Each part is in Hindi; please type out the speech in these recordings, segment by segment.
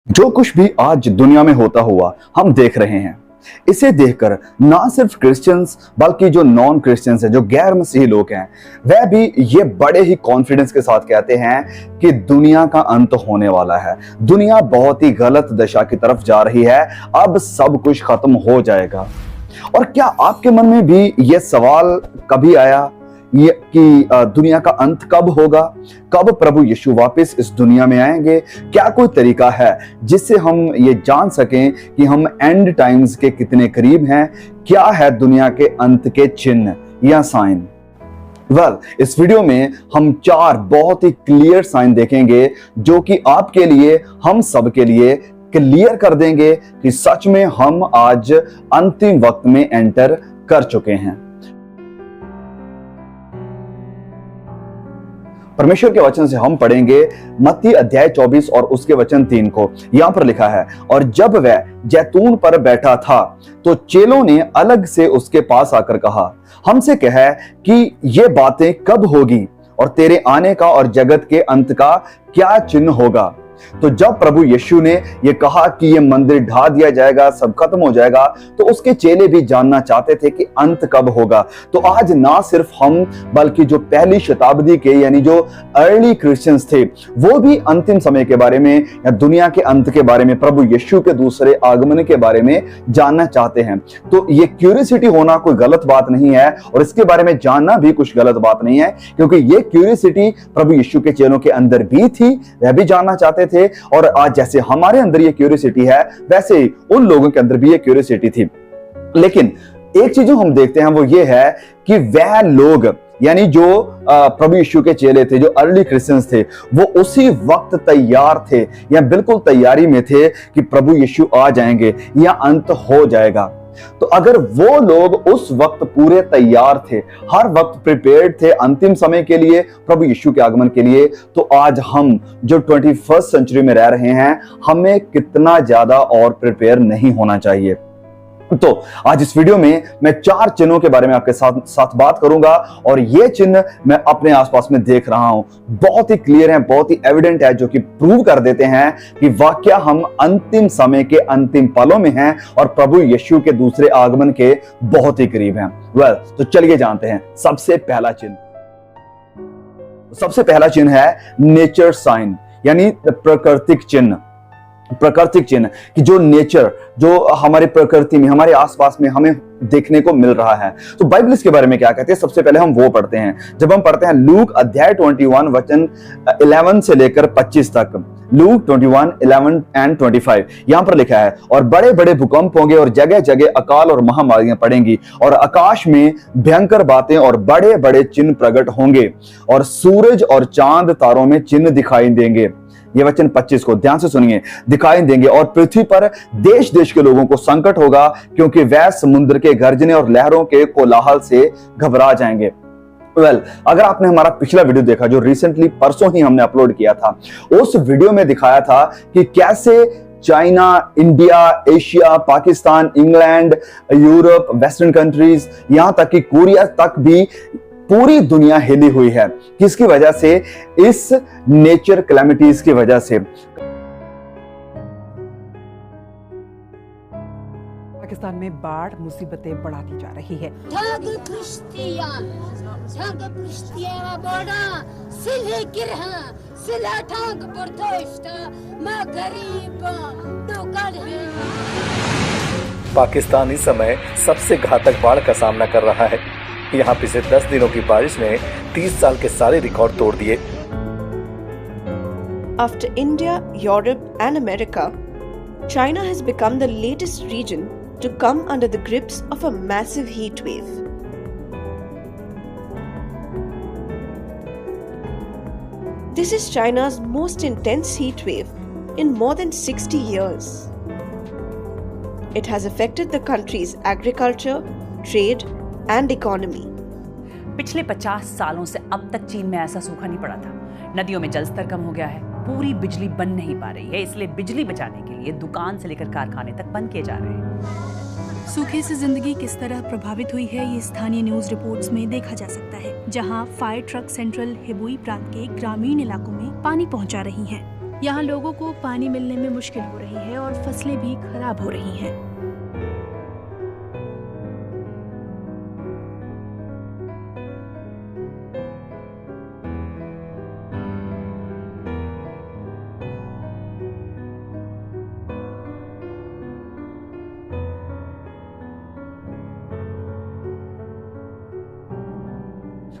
जो कुछ भी आज दुनिया में होता हुआ हम देख रहे हैं, इसे देखकर ना सिर्फ क्रिश्चियंस बल्कि जो नॉन क्रिश्चियंस हैं, जो गैर मसीही लोग हैं, वह भी ये बड़े ही कॉन्फिडेंस के साथ कहते हैं कि दुनिया का अंत होने वाला है। दुनिया बहुत ही गलत दशा की तरफ जा रही है, अब सब कुछ खत्म हो जाएगा। और क्या आपके मन में भी यह सवाल कभी आया ये कि दुनिया का अंत कब होगा, कब प्रभु यीशु वापस इस दुनिया में आएंगे? क्या कोई तरीका है जिससे हम ये जान सकें कि हम एंड टाइम्स के कितने करीब हैं? क्या है दुनिया के अंत के चिन्ह या साइन? इस वीडियो में हम 4 बहुत ही क्लियर साइन देखेंगे जो कि आपके लिए, हम सब के लिए क्लियर कर देंगे कि सच में हम आज अंतिम वक्त में एंटर कर चुके हैं। परमेश्वर के वचन से हम पढ़ेंगे मत्ती अध्याय 24 और उसके वचन 3 को। यहां पर लिखा है, और जब वह जैतून पर बैठा था तो चेलों ने अलग से उसके पास आकर कहा, हमसे कह कि ये बातें कब होगी और तेरे आने का और जगत के अंत का क्या चिन्ह होगा? तो जब प्रभु यीशु ने यह कहा कि यह मंदिर ढा दिया जाएगा, सब खत्म हो जाएगा, तो उसके चेले भी जानना चाहते थे कि अंत कब होगा। तो आज ना सिर्फ हम बल्कि जो पहली शताब्दी के यानी जो अर्ली क्रिश्चियंस थे, वो भी अंतिम समय के बारे में या दुनिया के अंत के बारे में, प्रभु यीशु के दूसरे आगमन के बारे में जानना चाहते हैं। तो ये क्यूरियोसिटी होना कोई गलत बात नहीं है और इसके बारे में जानना भी कुछ गलत बात नहीं है, क्योंकि ये क्यूरियोसिटी प्रभु यीशु के चेलों के अंदर भी थी, वह भी जानना चाहते थे। और आज जैसे हमारे अंदर ये क्यूरियोसिटी है, वैसे ही उन लोगों के अंदर भी ये क्यूरियोसिटी थी। लेकिन एक चीज जो हम देखते हैं वो ये है कि वह लोग यानी जो प्रभु यीशु के चेले थे, जो अर्ली क्रिश्चियंस थे, वो उसी वक्त तैयार थे या बिल्कुल तैयारी में थे कि प्रभु यीशु आ जाएंगे या अंत हो जाएगा। तो अगर वो लोग उस वक्त पूरे तैयार थे, हर वक्त प्रिपेयर्ड थे अंतिम समय के लिए, प्रभु यीशु के आगमन के लिए, तो आज हम जो 21st सेंचुरी में रह रहे हैं, हमें कितना ज्यादा और प्रिपेयर नहीं होना चाहिए। तो आज इस वीडियो में मैं 4 चिन्हों के बारे में आपके साथ बात करूंगा और ये चिन्ह मैं अपने आसपास में देख रहा हूं, बहुत ही क्लियर है, बहुत ही एविडेंट है, जो कि प्रूव कर देते हैं कि वाकया हम अंतिम समय के अंतिम पलों में हैं और प्रभु यीशु के दूसरे आगमन के बहुत ही करीब हैं। तो चलिए जानते हैं। सबसे पहला चिन्ह है नेचर साइन, यानी प्राकृतिक चिन्ह। प्राकृतिक चिन्ह कि जो नेचर, जो हमारी प्रकृति में, हमारे आसपास में हमें देखने को मिल रहा है। तो बाइबल इसके बारे में क्या कहती है, सबसे पहले हम वो पढ़ते हैं। जब हम पढ़ते हैं लूक अध्याय 21 वचन 11 से लेकर 25 तक, लूक 21, 11 एंड 25, यहां पर लिखा है, और बड़े बड़े भूकंप होंगे और जगह जगह अकाल और महामारियां पड़ेंगी और आकाश में भयंकर बातें और बड़े बड़े चिन्ह प्रकट होंगे और सूरज और चांद तारों में चिन्ह दिखाई देंगे। ये वचन 25 को ध्यान से सुनिए, दिखाई देंगे, और पृथ्वी पर देश देश के लोगों को संकट होगा, क्योंकि वह समुद्र के गर्जने और लहरों के कोलाहल से घबरा जाएंगे। अगर आपने हमारा पिछला वीडियो देखा जो रिसेंटली परसों ही हमने अपलोड किया था, उस वीडियो में दिखाया था कि कैसे China, India, Asia, Pakistan, England, Europe, western countries, यहां तक कि कोरिया तक भी पूरी दुनिया हिली हुई है। किसकी वजह से? इस नेचर कैलेमिटीज की वजह से। पाकिस्तान में बाढ़ मुसीबतें बढ़ाती जा रही है। पाकिस्तान इस समय सबसे घातक बाढ़ का सामना कर रहा है। यहाँ पिछले 10 दिनों की बारिश ने 30 साल के सारे रिकॉर्ड तोड़ दिए। After India, Europe and America, China has become the latest region to come under the grips of a massive heat wave. This is China's most intense heat wave in more than 60 years. It has affected the country's agriculture, trade and economy. पिछले 50 सालों से अब तक चीन में ऐसा सूखा नहीं पड़ा था। नदियों में जल स्तर कम हो गया है, पूरी बिजली बन नहीं पा रही है, इसलिए बिजली बचाने के लिए दुकान से लेकर कारखाने तक बंद किए जा रहे हैं। सूखे से जिंदगी किस तरह प्रभावित हुई है, ये स्थानीय न्यूज रिपोर्ट्स में देखा जा सकता है, जहां फायर ट्रक सेंट्रल हेबुई प्रांत के ग्रामीण इलाकों में पानी पहुंचा रही हैं। यहाँ लोगों को पानी मिलने में मुश्किल हो रही है और फसलें भी खराब हो रही हैं।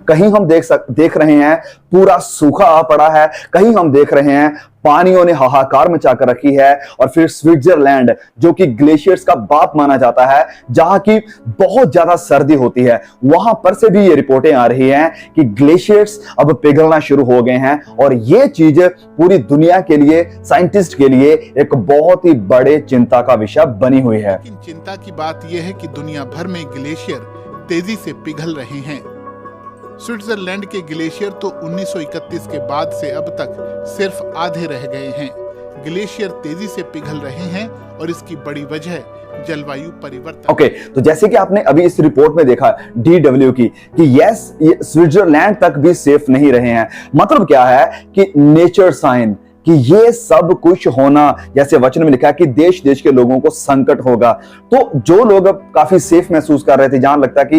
कहीं हम देख रहे हैं पूरा सूखा पड़ा है, कहीं हम देख रहे हैं पानियों ने हाहाकार मचा कर रखी है। और फिर स्विट्जरलैंड जो कि ग्लेशियर्स का बाप माना जाता है, जहां की बहुत ज्यादा सर्दी होती है, वहां पर से भी ये रिपोर्टें आ रही हैं कि ग्लेशियर्स अब पिघलना शुरू हो गए हैं। और ये चीज पूरी दुनिया के लिए, साइंटिस्ट के लिए एक बहुत ही बड़े चिंता का विषय बनी हुई है। लेकिन चिंता की बात यह है कि दुनिया भर में ग्लेशियर तेजी से पिघल रहे हैं। स्विट्जरलैंड के ग्लेशियर तो 1931 के बाद से अब तक सिर्फ आधे रह गए हैं। ग्लेशियर तेजी से पिघल रहे हैं और इसकी बड़ी वजह जलवायु परिवर्तन। ओके, तो जैसे कि आपने अभी इस रिपोर्ट में देखा DW की कि यस, स्विट्जरलैंड तक भी सेफ नहीं रहे हैं। मतलब क्या है कि नेचर साइन कि ये सब कुछ होना, जैसे वचन में लिखा है कि देश देश के लोगों को संकट होगा। तो जो लोग अब काफी सेफ महसूस कर रहे थे, जहां लगता है कि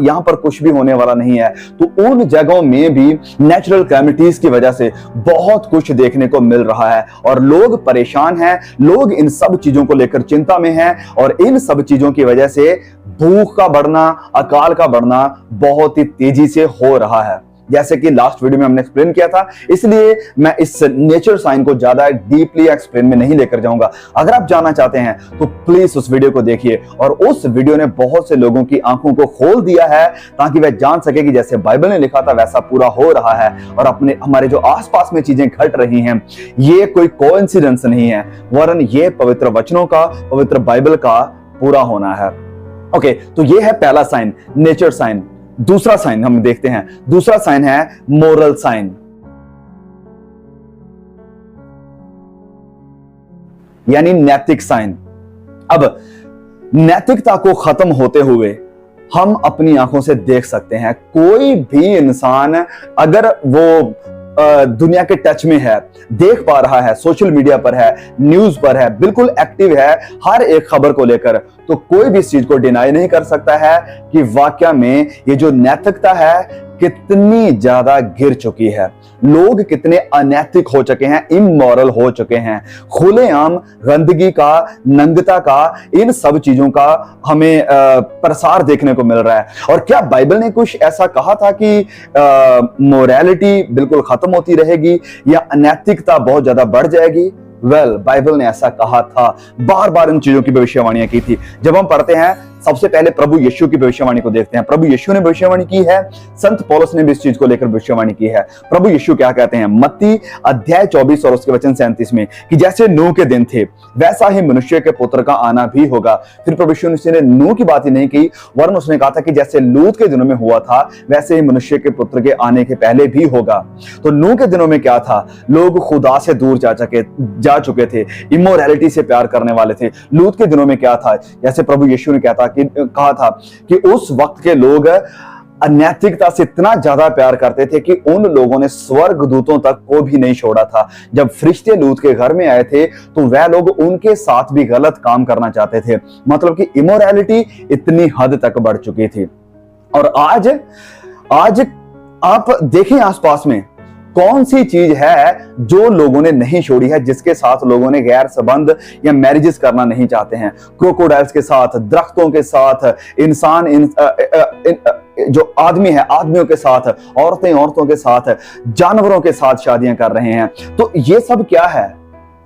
यहां पर कुछ भी होने वाला नहीं है, तो उन जगहों में भी नेचुरल कैलेमिटीज की वजह से बहुत कुछ देखने को मिल रहा है और लोग परेशान हैं। लोग इन सब चीजों को लेकर चिंता में हैं और इन सब चीजों की वजह से भूख का बढ़ना, अकाल का बढ़ना बहुत ही तेजी से हो रहा है। जैसे कि लास्ट वीडियो में हमने एक्सप्लेन किया था, इसलिए मैं इस नेचर साइन को ज्यादा डीपली एक्सप्लेन में नहीं लेकर जाऊंगा। अगर आप जानना चाहते हैं तो प्लीज उस वीडियो को देखिए। और उस वीडियो ने बहुत से लोगों की आंखों को खोल दिया है ताकि वह जान सके कि जैसे बाइबल ने लिखा था वैसा पूरा हो रहा है और अपने हमारे जो आसपास में चीजें घट रही हैं, ये कोई कोइंसिडेंस नहीं है, वरन ये पवित्र वचनों का, पवित्र बाइबल का पूरा होना है। ओके, तो ये है पहला साइन, नेचर साइन। दूसरा साइन हम देखते हैं। दूसरा साइन है मोरल साइन, यानी नैतिक साइन। अब नैतिकता को खत्म होते हुए हम अपनी आंखों से देख सकते हैं, कोई भी इंसान अगर वो दुनिया के टच में है, देख पा रहा है, सोशल मीडिया पर है, न्यूज पर है, बिल्कुल एक्टिव है हर एक खबर को लेकर, तो कोई भी इस चीज को डिनाई नहीं कर सकता है कि वाकई में ये जो नैतिकता है कितनी ज्यादा गिर चुकी है। लोग कितने अनैतिक हो चुके हैं, इमोरल हो चुके हैं। खुलेआम गंदगी का, नंगता का, इन सब चीजों का हमें प्रसार देखने को मिल रहा है। और क्या बाइबल ने कुछ ऐसा कहा था कि मोरालिटी बिल्कुल खत्म होती रहेगी या अनैतिकता बहुत ज्यादा बढ़ जाएगी? बाइबल ने ऐसा कहा था, बार बार इन चीजों की भविष्यवाणियां की थी। जब हम पढ़ते हैं, सबसे पहले प्रभु यीशु की भविष्यवाणी को देखते हैं। प्रभु यीशु ने भविष्यवाणी की है, संत पौलुस ने भी इस चीज को लेकर भविष्यवाणी की है। प्रभु यीशु क्या कहते हैं मत्ती अध्याय 24 और उसके वचन 37 में कि जैसे नूह के दिन थे वैसा ही मनुष्य के पुत्र का आना भी होगा। फिर प्रभु यीशु ने नूह की बात ही नहीं की, वरन उसने कहा था कि जैसे लूत के दिनों में हुआ था वैसे ही मनुष्य के पुत्र के आने के पहले भी होगा। तो नूह के दिनों में क्या था? लोग खुदा से दूर जा चुके थे, इमोरैलिटी से प्यार करने वाले थे। लूत के दिनों में क्या था? जैसे प्रभु यीशु ने कहा था कि उस वक्त के लोग अनैतिकता से इतना ज्यादा प्यार करते थे कि उन लोगों ने स्वर्गदूतों तक को भी नहीं छोड़ा था। जब फरिश्ते लूत के घर में आए थे तो वह लोग उनके साथ भी गलत काम करना चाहते थे। मतलब कि इमोरैलिटी इतनी हद तक बढ़ चुकी थी। और आज आप देखें आसपास में कौन सी चीज है जो लोगों ने नहीं छोड़ी है, जिसके साथ लोगों ने गैर संबंध या मैरिजेस करना नहीं चाहते हैं। क्रोकोडाइल्स के साथ, दरख्तों के साथ, जो आदमी है आदमियों के साथ, औरतें औरतों के साथ, जानवरों के साथ शादियां कर रहे हैं। तो ये सब क्या है?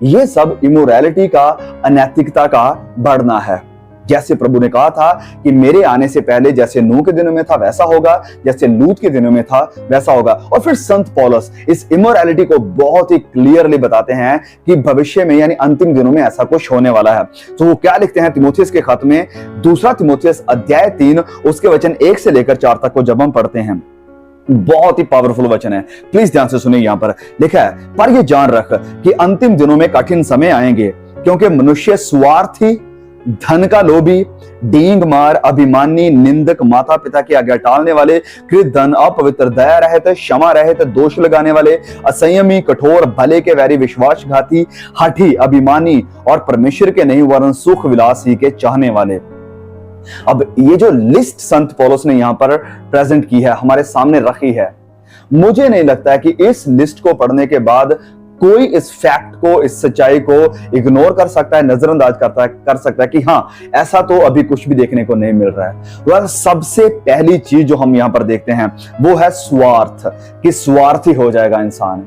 ये सब इमोरैलिटी का, अनैतिकता का बढ़ना है। जैसे प्रभु ने कहा था कि मेरे आने से पहले जैसे नूह के दिनों में था वैसा होगा, जैसे लूत के दिनों में था वैसा होगा। और फिर संत पौलुस इस इमोरैलिटी को बहुत ही क्लियरली बताते हैं कि भविष्य में यानी अंतिम दिनों में ऐसा कुछ होने वाला है। तो वो क्या लिखते हैं तीमुथियुस के खत में, दूसरा तीमुथियुस अध्याय 3 उसके वचन 1 से लेकर 4 तक को जब हम पढ़ते हैं, बहुत ही पावरफुल वचन है। प्लीज ध्यान से सुनिए। यहां पर लिखा है, पर ये जान रख कि अंतिम दिनों में कठिन समय आएंगे, क्योंकि मनुष्य स्वार्थी, धन का लोभी, डींग मार, अभिमानी, निंदक, माता पिता की आज्ञा टालने वाले, कृतधन, अपवित्र, दया रहित, क्षमा रहित, दोष लगाने वाले, असंयमी, कठोर, भले के वैरी, विश्वासघाती, हठी, अभिमानी और परमेश्वर के नहीं वरन सुख विलास ही के चाहने वाले। अब ये जो लिस्ट संत पौलुस ने यहां पर प्रेजेंट की है, हमारे सामने रखी है, मुझे नहीं लगता है कि इस लिस्ट को पढ़ने के बाद कोई इस फैक्ट को, इस सच्चाई को इग्नोर कर सकता है, नजरअंदाज कर सकता है कि हाँ, ऐसा तो अभी कुछ भी देखने को नहीं मिल रहा है। वह सबसे पहली चीज जो हम यहां पर देखते हैं वो है स्वार्थ, कि स्वार्थी हो जाएगा इंसान।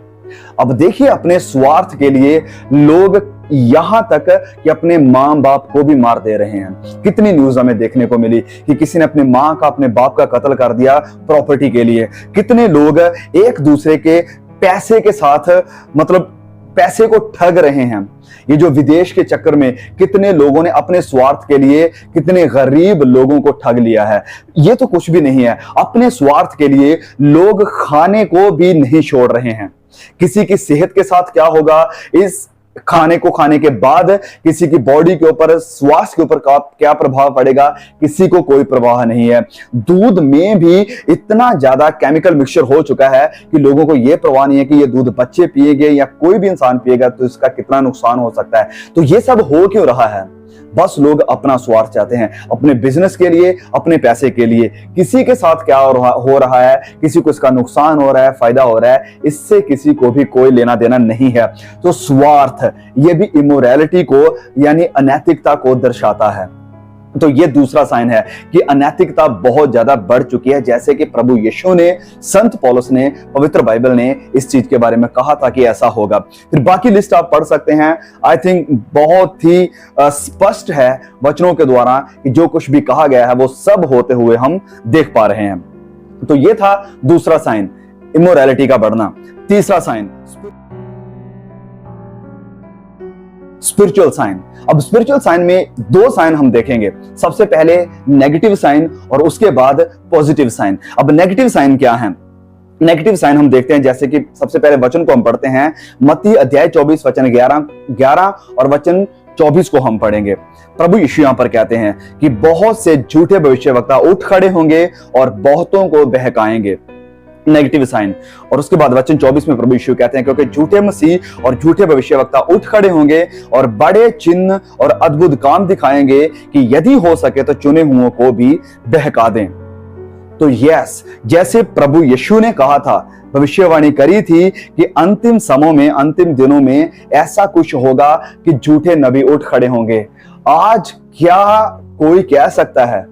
अब देखिए, अपने स्वार्थ के लिए लोग यहां तक कि अपने मां बाप को भी मार दे रहे हैं। कितनी न्यूज हमें देखने को मिली कि किसी ने अपने मां का, अपने बाप का कत्ल कर दिया प्रॉपर्टी के लिए। कितने लोग एक दूसरे के पैसे के साथ, मतलब पैसे को ठग रहे हैं। ये जो विदेश के चक्कर में कितने लोगों ने अपने स्वार्थ के लिए कितने गरीब लोगों को ठग लिया है। ये तो कुछ भी नहीं है, अपने स्वार्थ के लिए लोग खाने को भी नहीं छोड़ रहे हैं। किसी की सेहत के साथ क्या होगा, इस खाने को खाने के बाद किसी की बॉडी के ऊपर, स्वास्थ्य के ऊपर क्या प्रभाव पड़ेगा, किसी को कोई परवाह नहीं है। दूध में भी इतना ज्यादा केमिकल मिक्सचर हो चुका है कि लोगों को यह परवाह नहीं है कि ये दूध बच्चे पिएंगे या कोई भी इंसान पिएगा तो इसका कितना नुकसान हो सकता है। तो ये सब हो क्यों रहा है? बस लोग अपना स्वार्थ चाहते हैं, अपने बिजनेस के लिए, अपने पैसे के लिए। किसी के साथ क्या हो रहा है, किसी को इसका नुकसान हो रहा है, फायदा हो रहा है, इससे किसी को भी कोई लेना देना नहीं है। तो स्वार्थ, ये भी इमोरैलिटी को, यानी अनैतिकता को दर्शाता है। तो ये दूसरा साइन है कि अनैतिकता बहुत ज्यादा बढ़ चुकी है, जैसे कि प्रभु यीशु ने, संत पौलुस ने, पवित्र बाइबल ने इस चीज के बारे में कहा था कि ऐसा होगा। फिर बाकी लिस्ट आप पढ़ सकते हैं। आई थिंक बहुत ही स्पष्ट है वचनों के द्वारा कि जो कुछ भी कहा गया है वो सब होते हुए हम देख पा रहे हैं। तो ये था दूसरा साइन, इमोरैलिटी का बढ़ना। तीसरा साइन, स्पिरिचुअल साइन। अब स्पिरिचुअल साइन में दो साइन हम देखेंगे, सबसे पहले नेगेटिव साइन और उसके बाद पॉजिटिव साइन। अब नेगेटिव साइन क्या है? नेगेटिव साइन हम देखते हैं, जैसे कि सबसे पहले वचन को हम पढ़ते हैं, मत्ती अध्याय 24 वचन 11 और वचन 24 को हम पढ़ेंगे। प्रभु यीशु यहां पर कहते हैं कि बहुत से झूठे भविष्यवक्ता उठ खड़े होंगे और बहुतों को बहकाएंगे। Negative sign. और उसके बाद वचन 24 में प्रभु यीशु कहते हैं, क्योंकि झूठे मसीह और झूठे भविष्यवक्ता उठ खड़े होंगे और बड़े चिन्ह और अद्भुत काम दिखाएंगे कि यदि हो सके तो चुने हुओं को भी बहका दें। तो यस, जैसे प्रभु यीशु ने कहा था, भविष्यवाणी करी थी कि अंतिम समयों में, अंतिम दिनों में ऐसा कुछ होगा कि झूठे नबी उठ खड़े होंगे। आज क्या कोई कह सकता है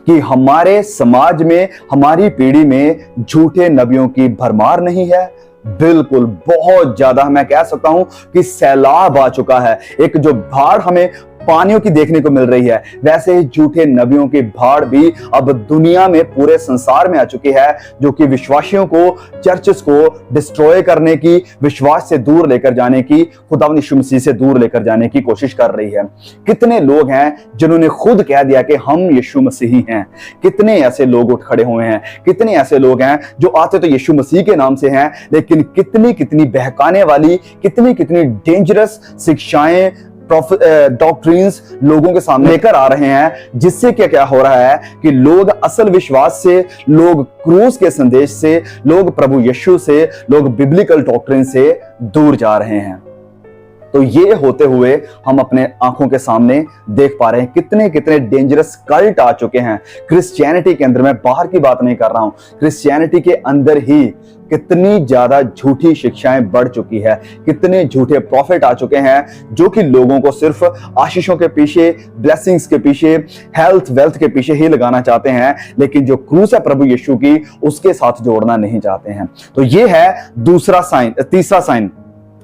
कि हमारे समाज में, हमारी पीढ़ी में झूठे नबियों की भरमार नहीं है? बिल्कुल, बहुत ज्यादा। मैं कह सकता हूं कि सैलाब आ चुका है। एक जो बाढ़ हमें पानियों की देखने को मिल रही है, वैसे ही झूठे नबियों की बाढ़ भी अब दुनिया में, पूरे संसार में आ चुकी है, जो कि विश्वासियों को, चर्चेस को डिस्ट्रॉय करने की, विश्वास से दूर लेकर जाने की, खुदावंद यीशु मसीह से दूर लेकर जाने की कोशिश कर रही है। कितने लोग हैं जिन्होंने खुद कह दिया कि हम यीशु मसीही हैं? कितने ऐसे लोग उठ खड़े हुए हैं? कितने ऐसे लोग हैं जो आते तो यीशु मसीह के नाम से हैं, लेकिन कितनी कितनी बहकाने वाली, कितनी कितनी डेंजरस शिक्षाएं, डॉक्ट्रिन्स लोगों के सामने लेकर आ रहे हैं, जिससे क्या हो रहा है कि लोग असल विश्वास से, लोग क्रूस के संदेश से, लोग प्रभु यीशु से, लोग बिब्लिकल डॉक्ट्रिन से दूर जा रहे हैं। तो ये होते हुए हम अपने आंखों के सामने देख पा रहे हैं कितने कितने डेंजरस कल्ट आ चुके हैं क्रिश्चियनिटी के अंदर। मैं बाहर की बात नहीं कर रहा हूं, क्रिश्चियनिटी के अंदर ही कितनी ज्यादा झूठी शिक्षाएं बढ़ चुकी है, कितने झूठे प्रॉफिट आ चुके हैं जो कि लोगों को सिर्फ आशीषों के पीछे, ब्लेसिंग्स के पीछे, हेल्थ वेल्थ के पीछे ही लगाना चाहते हैं, लेकिन जो क्रूस है प्रभु यीशु की, उसके साथ जोड़ना नहीं चाहते हैं। तो ये है दूसरा साइन। तीसरा साइन,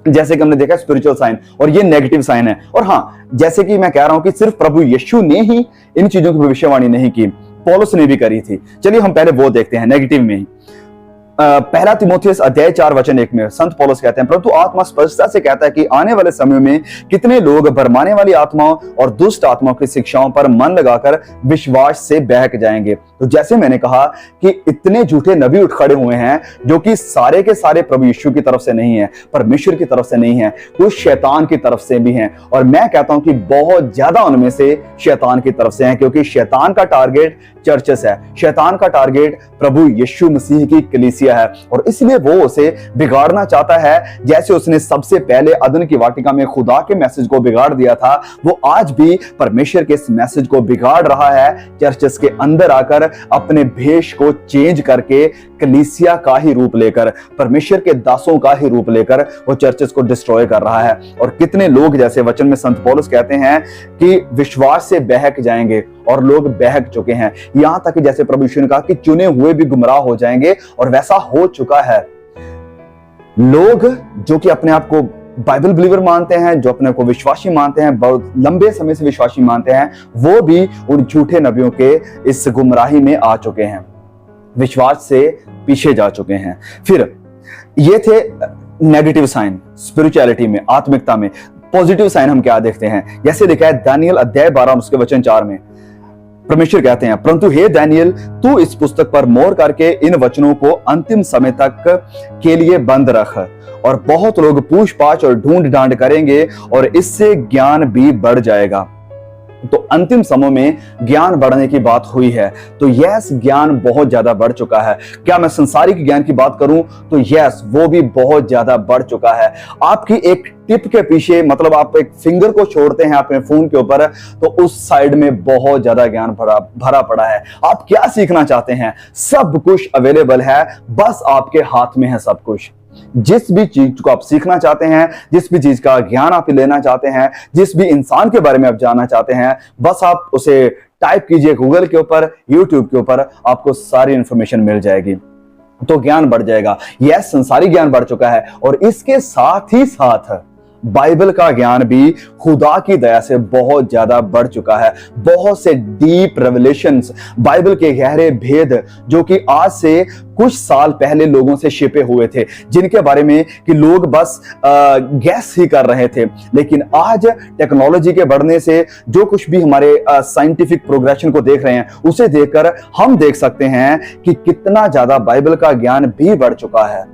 जैसे कि हमने देखा स्पिरिचुअल साइन, और ये नेगेटिव साइन है। और हाँ, जैसे कि मैं कह रहा हूं कि सिर्फ प्रभु यीशु ने ही इन चीजों की भविष्यवाणी नहीं की, पौलुस ने भी करी थी। चलिए हम पहले वो देखते हैं नेगेटिव में ही। पहला तिमोथियस अध्याय 4 वचन 1 में संत पौलुस कहते हैं, परंतु आत्मा स्पष्टता से कहता है कि आने वाले समय में कितने लोग भरमाने वाली आत्माओं और दुष्ट आत्माओं की शिक्षाओं पर मन लगाकर विश्वास से बहक जाएंगे। तो जैसे मैंने कहा कि इतने झूठे नबी उठ खड़े हुए हैं जो कि सारे के सारे प्रभु यीशु की तरफ से नहीं है, परमेश्वर की तरफ से नहीं है, कुछ शैतान की तरफ से भी हैं। और मैं कहता हूं कि बहुत ज्यादा उनमें से शैतान की तरफ से हैं, क्योंकि शैतान का टारगेट चर्चेस है, शैतान का टारगेट प्रभु यीशु मसीह की कलीसिया है, और इसलिए वो उसे बिगाड़ना चाहता है। जैसे उसने सबसे पहले अदन की वाटिका में खुदा के मैसेज को बिगाड़ दिया था, वो आज भी परमेश्वर के इस मैसेज को बिगाड़ रहा है, चर्चेस के अंदर आकर अपने भेष को चेंज करके कलीसिया का ही रूप लेकर, परमेश्वर के दासों का ही रूप लेकर वो चर्चेस को डिस्ट्रॉय कर रहा है। और कितने लोग, जैसे वचन में संत पौलुस कहते हैं कि विश्वास से बहक जाएंगे, और लोग बहक चुके हैं, यहां तक कि जैसे प्रभु यीशु ने कहा कि चुने हुए भी गुमराह हो जाएंगे, और वैसा हो चुका है। लोग जो कि अपने आप को बाइबल बिलीवर मानते हैं, जो अपने को विश्वासी मानते हैं, बहुत लंबे समय से विश्वासी मानते हैं, वो भी उन झूठे नबियों के इस गुमराही में आ चुके हैं, विश्वास से पीछे जा चुके हैं। फिर ये थे नेगेटिव साइन स्पिरिचुअलिटी में, आत्मिकता में। पॉजिटिव साइन हम क्या देखते हैं? जैसे लिखा है दानियल अध्याय 12 उसके वचन 4 में, परमेश्वर कहते हैं, परंतु हे दानियल, तू इस पुस्तक पर मोहर करके इन वचनों को अंतिम समय तक के लिए बंद रख, और बहुत लोग पूछपाछ और ढूंढ डांड करेंगे, और इससे ज्ञान भी बढ़ जाएगा। तो अंतिम समय में ज्ञान बढ़ने की बात हुई है, तो यस, ज्ञान बहुत ज्यादा बढ़ चुका है। क्या मैं संसारिक ज्ञान की बात करूं तो यस, वो भी बहुत ज्यादा बढ़ चुका है। आपकी एक टिप के पीछे, मतलब आप एक फिंगर को छोड़ते हैं अपने फोन के ऊपर, तो उस साइड में बहुत ज्यादा ज्ञान भरा पड़ा है। आप क्या सीखना चाहते हैं? सब कुछ अवेलेबल है, बस आपके हाथ में है सब कुछ। जिस भी चीज को आप सीखना चाहते हैं, जिस भी चीज का ज्ञान आप लेना चाहते हैं, जिस भी इंसान के बारे में आप जानना चाहते हैं, बस आप उसे टाइप कीजिए गूगल के ऊपर, यूट्यूब के ऊपर, आपको सारी इंफॉर्मेशन मिल जाएगी, तो ज्ञान बढ़ जाएगा। यह संसारिक ज्ञान बढ़ चुका है, और इसके साथ ही साथ बाइबल का ज्ञान भी खुदा की दया से बहुत ज्यादा बढ़ चुका है। बहुत से डीप रेवलेशंस, बाइबल के गहरे भेद जो कि आज से कुछ साल पहले लोगों से छिपे हुए थे, जिनके बारे में कि लोग बस गैस ही कर रहे थे, लेकिन आज टेक्नोलॉजी के बढ़ने से जो कुछ भी हमारे साइंटिफिक प्रोग्रेशन को देख रहे हैं, उसे देखकर हम देख सकते हैं कि कितना ज्यादा बाइबल का ज्ञान भी बढ़ चुका है।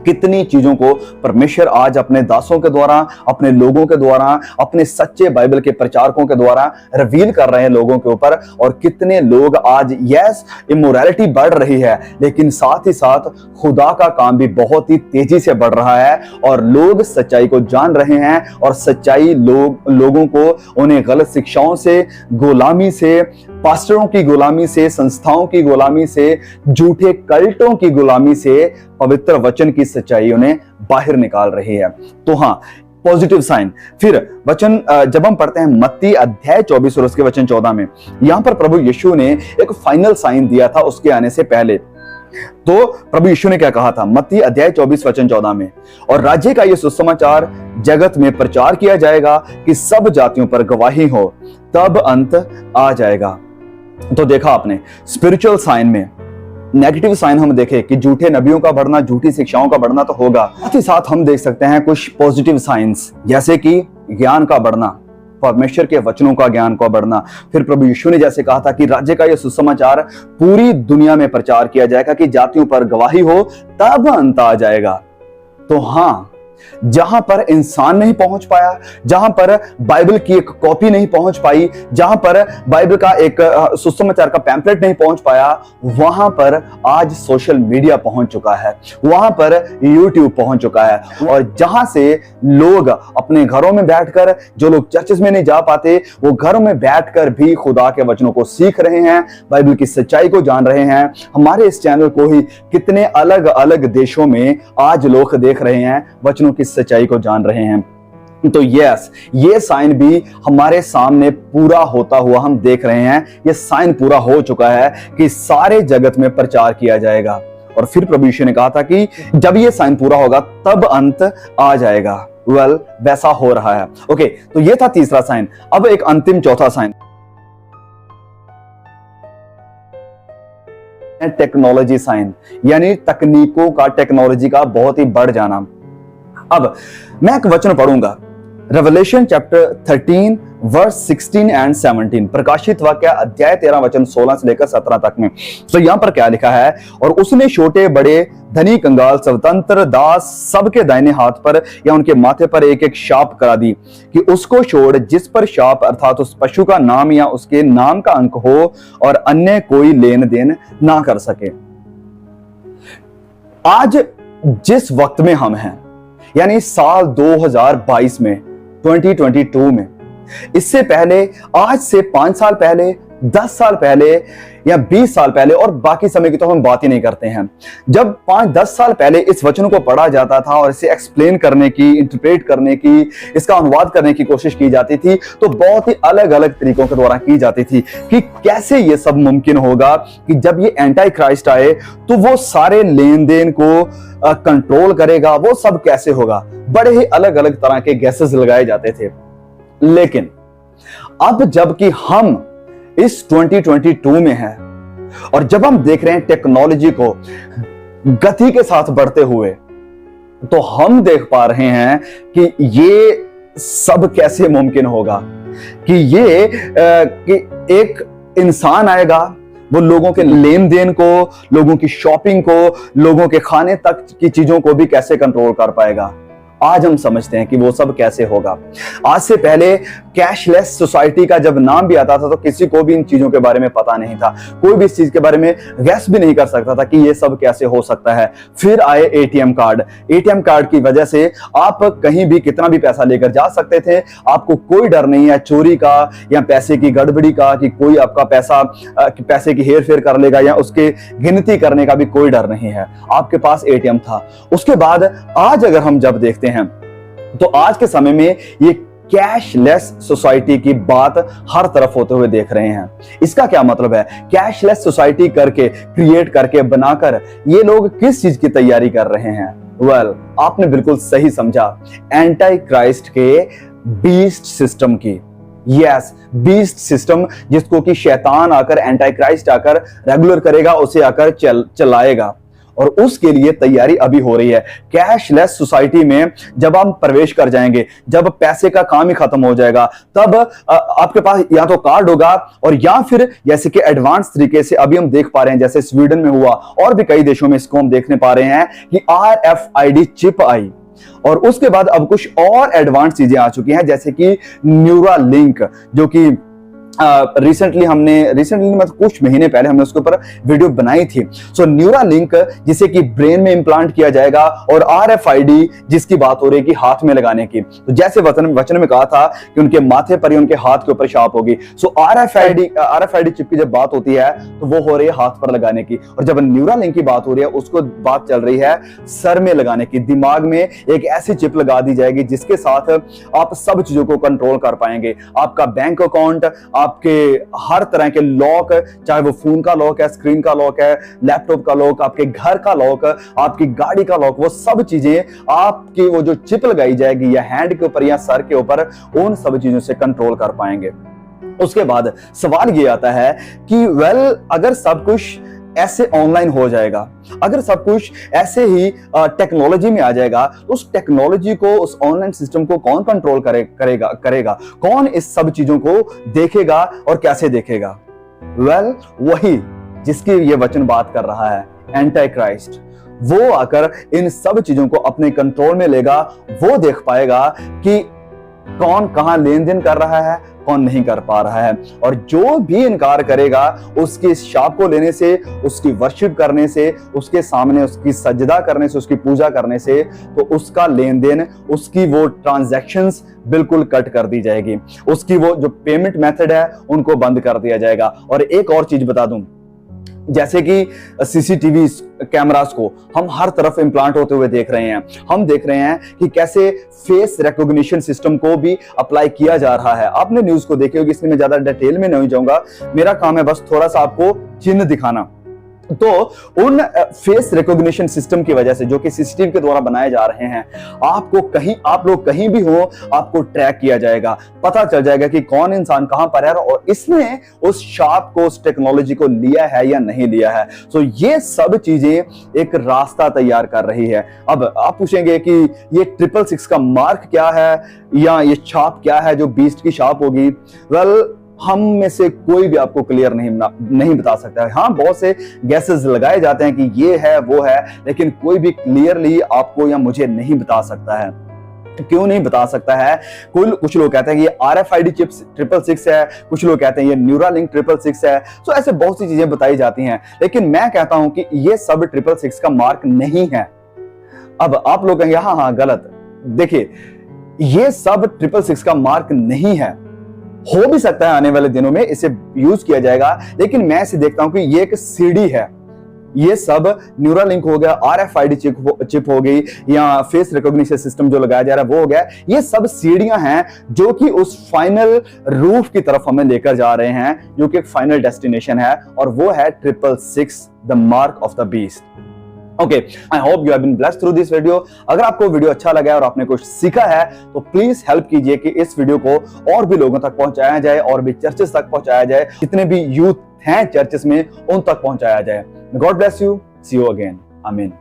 कितनी चीजों को परमेश्वर आज अपने दासों के द्वारा, अपने लोगों के द्वारा, अपने सच्चे बाइबल के प्रचारकों के द्वारा रिवील कर रहे हैं लोगों के ऊपर। और कितने लोग आज, यस, इमोरैलिटी बढ़ रही है, लेकिन साथ ही साथ खुदा का काम भी बहुत ही तेजी से बढ़ रहा है, और लोग सच्चाई को जान रहे हैं, और सच्चाई लोगों को उन्हें गलत शिक्षाओं से, गुलामी से, पास्टरों की गुलामी से, संस्थाओं की गुलामी से, झूठे कल्टों की गुलामी से पवित्र वचन की सच्चाई उन्हें बाहर निकाल रही है। तो हाँ, पॉजिटिव साइन। फिर वचन जब हम पढ़ते हैं मत्ती अध्याय 24 और उसके वचन 14 में, यहां पर प्रभु यीशु ने एक फाइनल साइन दिया था उसके आने से पहले। तो प्रभु यीशु ने क्या कहा था? मत्ती अध्याय 24 वचन 14 में, और राज्य का यह सुसमाचार जगत में प्रचार किया जाएगा कि सब जातियों पर गवाही हो, तब अंत आ जाएगा। तो देखा आपने, स्पिरिचुअल साइन में नेगेटिव साइन हम देखे कि झूठे नबियों का बढ़ना, झूठी शिक्षाओं का बढ़ना तो होगा, साथ ही साथ हम देख सकते हैं कुछ पॉजिटिव साइंस, जैसे कि ज्ञान का बढ़ना, परमेश्वर के वचनों का ज्ञान का बढ़ना। फिर प्रभु यीशु ने जैसे कहा था कि राज्य का यह सुसमाचार पूरी दुनिया में प्रचार किया जाएगा कि जातियों पर गवाही हो, तब अंत आ जाएगा। तो हाँ, जहां पर इंसान नहीं पहुंच पाया, जहां पर बाइबल की एक कॉपी नहीं पहुंच पाई, जहां पर बाइबल का एक सुसमाचार का पैम्पलेट नहीं पहुंच पाया, वहां पर आज सोशल मीडिया पहुंच चुका है, वहां पर यूट्यूब पहुंच चुका है, और जहां से लोग अपने घरों में बैठकर, जो लोग चर्चेस में नहीं जा पाते, वो घरों में बैठकर भी खुदा के वचनों को सीख रहे हैं, बाइबल की सच्चाई को जान रहे हैं। हमारे इस चैनल को ही कितने अलग अलग देशों में आज लोग देख रहे हैं, वचनों की सच्चाई को जान रहे हैं। तो यस, ये साइन भी हमारे सामने पूरा होता हुआ हम देख रहे हैं। ये साइन पूरा हो चुका है कि सारे जगत में प्रचार किया जाएगा। और फिर प्रभु यीशु ने कहा था कि जब ये साइन पूरा होगा तब अंत आ जाएगा। वैसा हो रहा है। ओके, तो ये था तीसरा साइन। अब एक अंतिम चौथा साइन। टेक्नोलॉजी साइन, यानी तकनीकों का, टेक्नोलॉजी का बहुत ही बढ़ जाना। अब मैं एक वचन पढ़ूंगा, रेवलेशन चैप्टर 13 वर्स 16 एंड 17, प्रकाशित वाक्य अध्याय 13 वचन 16 से लेकर 17 तक में। तो यहां पर क्या लिखा है, और उसने छोटे बड़े धनी कंगाल स्वतंत्र दास सबके दाहिने हाथ पर या उनके माथे पर एक एक शाप करा दी कि उसको छोड़ जिस पर शाप अर्थात उस पशु का नाम या उसके नाम का अंक हो और अन्य कोई लेन देन ना कर सके। आज जिस वक्त में हम हैं, यानी साल 2022 में, 2022 में, इससे पहले, आज से 5 साल पहले, 10 साल पहले या 20 साल पहले, और बाकी समय की तो हम बात ही नहीं करते हैं, जब 5-10 साल पहले इस वचन को पढ़ा जाता था और इसे एक्सप्लेन करने की, इंटरप्रेट करने की, इसका अनुवाद करने की कोशिश की जाती थी, तो बहुत ही अलग अलग तरीकों के द्वारा की जाती थी कि कैसे ये सब मुमकिन होगा कि जब ये एंटी क्राइस्ट आए तो वो सारे लेन देन को कंट्रोल करेगा, वो सब कैसे होगा। बड़े ही अलग अलग तरह के गैसेस लगाए जाते थे। लेकिन अब जबकि हम इस 2022 में हैं और जब हम देख रहे हैं टेक्नोलॉजी को गति के साथ बढ़ते हुए, तो हम देख पा रहे हैं कि ये सब कैसे मुमकिन होगा कि कि एक इंसान आएगा, वो लोगों के लेन देन को, लोगों की शॉपिंग को, लोगों के खाने तक की चीजों को भी कैसे कंट्रोल कर पाएगा। आज हम समझते हैं कि वो सब कैसे होगा। आज से पहले कैशलेस सोसाइटी का जब नाम भी आता था तो किसी को भी इन चीजों के बारे में पता नहीं था, कोई भी इस चीज के बारे में गैस भी नहीं कर सकता था कि ये सब कैसे हो सकता है। फिर आए एटीएम कार्ड। एटीएम कार्ड की वजह से आप कहीं भी कितना भी पैसा लेकर जा सकते थे, आपको कोई डर नहीं है चोरी का या पैसे की गड़बड़ी का, कि कोई आपका पैसे की हेर फेर कर लेगा या उसके गिनती करने का भी कोई डर नहीं है। आपके पास एटीएम था। उसके बाद आज अगर हम जब देखते हैं तो आज के समय में ये कैशलेस सोसाइटी की बात हर तरफ होते हुए देख रहे हैं। इसका क्या मतलब है? कैशलेस सोसाइटी करके, क्रिएट करके, बनाकर ये लोग किस चीज की तैयारी कर रहे हैं? आपने बिल्कुल सही समझा, एंटी क्राइस्ट के बीस्ट सिस्टम की। यस, बीस्ट सिस्टम, जिसको कि शैतान आकर, एंटी क्राइस्ट आकर रेगुलर करेगा, उसे आकर चलाएगा, और उसके लिए तैयारी अभी हो रही है। कैशलेस सोसाइटी में जब हम प्रवेश कर जाएंगे, जब पैसे का काम ही खत्म हो जाएगा, तब आपके पास या तो कार्ड होगा और या फिर जैसे कि एडवांस तरीके से अभी हम देख पा रहे हैं, जैसे स्वीडन में हुआ और भी कई देशों में इसको हम देखने पा रहे हैं कि RFID चिप आई, और उसके बाद अब कुछ और एडवांस चीजें आ चुकी हैं, जैसे कि न्यूरालिंक, जो कि रिसेंटली मतलब कुछ महीने पहले हमने उसके ऊपर वीडियो बनाई थी। सो न्यूरालिंक, जिसे कि ब्रेन में इंप्लांट किया जाएगा, और RFID जिसकी बात हो रही है कि हाथ में लगाने की। तो जैसे वचन में कहा था कि उनके माथे पर या उनके हाथ के ऊपर छाप होगी। सो RFID चिप की जब बात होती है तो वो हो रही है हाथ पर लगाने की, और जब न्यूरालिंक की बात हो रही है उसको बात चल रही है सर में लगाने की। दिमाग में एक ऐसी चिप लगा दी जाएगी जिसके साथ आप सब चीजों को कंट्रोल कर पाएंगे। आपका बैंक अकाउंट, आपके हर तरह के लॉक, चाहे वो फोन का लॉक है, स्क्रीन का लॉक है, लैपटॉप का लॉक, आपके घर का लॉक, आपकी गाड़ी का लॉक, वो सब चीजें आपकी वो जो चिप लगाई जाएगी या हैंड के ऊपर या सर के ऊपर, उन सब चीजों से कंट्रोल कर पाएंगे। उसके बाद सवाल ये आता है कि अगर सब कुछ ऐसे ऑनलाइन हो जाएगा, अगर सब कुछ ऐसे ही टेक्नोलॉजी में आ जाएगा, तो उस टेक्नोलॉजी को, उस ऑनलाइन सिस्टम को कौन कंट्रोल करेगा? कौन इस सब चीजों को देखेगा और कैसे देखेगा? वही जिसकी ये वचन बात कर रहा है, एंटी क्राइस्ट। वो आकर इन सब चीजों को अपने कंट्रोल में लेगा। वो देख पाएगा कि कौन कहां लेन देन कर रहा है, कौन नहीं कर पा रहा है, और जो भी इनकार करेगा उसके शाप को लेने से, उसकी वर्शिप करने से, उसके सामने उसकी सजदा करने से, उसकी पूजा करने से, तो उसका लेन देन, उसकी वो ट्रांजैक्शंस बिल्कुल कट कर दी जाएगी। उसकी वो जो पेमेंट मेथड है उनको बंद कर दिया जाएगा। और एक और चीज बता दूं, जैसे कि सीसीटीवी कैमरास को हम हर तरफ इंप्लांट होते हुए देख रहे हैं। हम देख रहे हैं कि कैसे फेस रिकॉग्निशन सिस्टम को भी अप्लाई किया जा रहा है। आपने न्यूज को देखी होगी, इसलिए मैं ज्यादा डिटेल में नहीं जाऊंगा। मेरा काम है बस थोड़ा सा आपको चिन्ह दिखाना। तो उन फेस रिकॉग्निशन सिस्टम की वजह से जो कि सीसीटीवी के द्वारा बनाए जा रहे हैं, आप लोग कहीं भी हो, आपको ट्रैक किया जाएगा, पता चल जाएगा कि कौन इंसान कहां पर है और इसने उस शार्प को, उस टेक्नोलॉजी को लिया है या नहीं लिया है। सो ये सब चीजें एक रास्ता तैयार कर रही है। अब आप पूछेंगे कि ये 666 का मार्क क्या है या ये छाप क्या है जो बीस्ट की छाप होगी। वेल, हम में से कोई भी आपको क्लियर नहीं बता सकता है। हाँ, बहुत से गैसेस लगाए जाते हैं कि ये है वो है, लेकिन कोई भी क्लियरली आपको या मुझे नहीं बता सकता है। क्यों नहीं बता सकता है? कुछ लोग कहते हैं कि ये RFID चिप्स 666 है, कुछ लोग कहते हैं ये न्यूरालिंक 666 है। सो ऐसे बहुत सी चीजें बताई जाती हैं, लेकिन मैं कहता हूं कि ये सब 666 का मार्क नहीं है। अब आप लोग कहेंगे हाँ गलत। देखिए, ये सब 666 का मार्क नहीं है। हो भी सकता है आने वाले दिनों में इसे यूज किया जाएगा, लेकिन मैं इसे देखता हूं कि ये एक सीढ़ी है। ये सब न्यूरालिंक हो गया, RFID चिप हो गई, या फेस रिकॉग्निशन सिस्टम जो लगाया जा रहा है वो हो गया। ये सब सीढ़ियां हैं जो कि उस फाइनल रूफ की तरफ हमें लेकर जा रहे हैं, जो कि एक फाइनल डेस्टिनेशन है, और वो है 666, the mark of the beast. Okay, I hope you have been blessed through this video. अगर आपको वीडियो अच्छा लगा है और आपने कुछ सीखा है तो प्लीज हेल्प कीजिए कि इस वीडियो को और भी लोगों तक पहुंचाया जाए और भी चर्चेस तक पहुंचाया जाए। जितने भी यूथ हैं चर्चेस में उन तक पहुंचाया जाए। God bless you, see you again, आमीन।